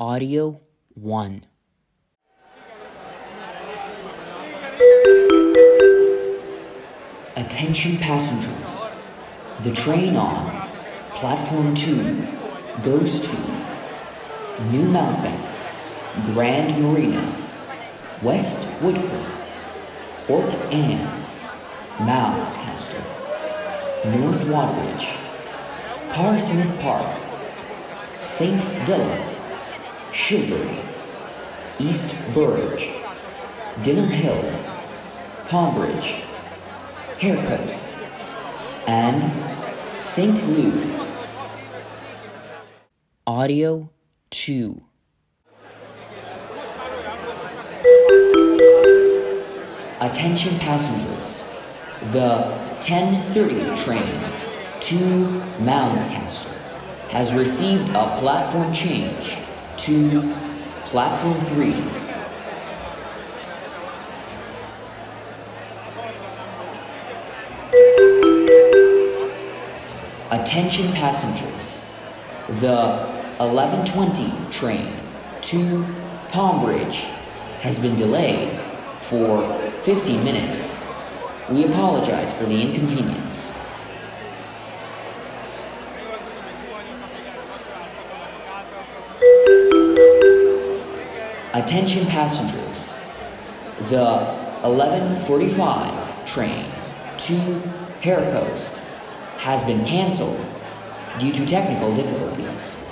Audio 1. Attention passengers. The train on Platform 2 goes to New Mountbank, Grand Marina, West Woodcourt, Port Anne, Mounscaster, North Wadbridge, Carsmith Park, St. Dillon, Shilbury, East Burridge, Dinner Hill, Palmbridge, Hare Coast, and St. Louis. Audio 2. Attention passengers. The 10:30 train to Mounscaster has received a platform change to Platform 3. Attention passengers. The 11:20 train to Palmbridge has been delayed for 15 minutes. We apologize for the inconvenience. Attention passengers. The 11:45 train to Hare Coast has been canceled due to technical difficulties.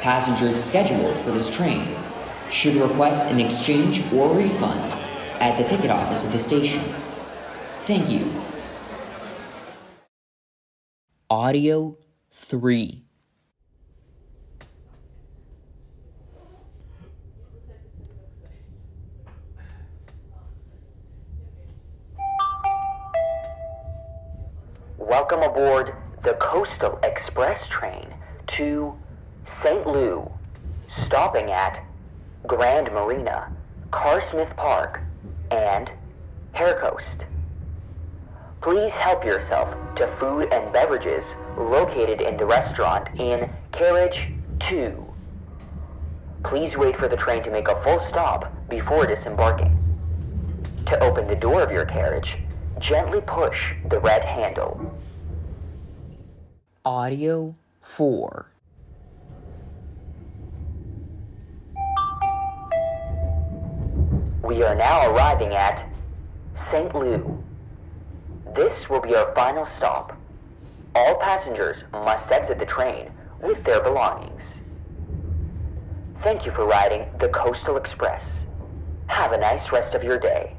Passengers scheduled for this train should request an exchange or refund at the ticket office at the station. Thank you. Audio 3. Welcome aboard the Coastal Express train to St. Louis, stopping at Grand Marina, Carsmith Park, and Hare Coast. Please help yourself to food and beverages located in the restaurant in Carriage 2. Please wait for the train to make a full stop before disembarking. To open the door of your carriage, gently push the red handle. Audio 4. We are now arriving at St. Louis. This will be our final stop. All passengers must exit the train with their belongings. Thank you for riding the Coastal Express. Have a nice rest of your day.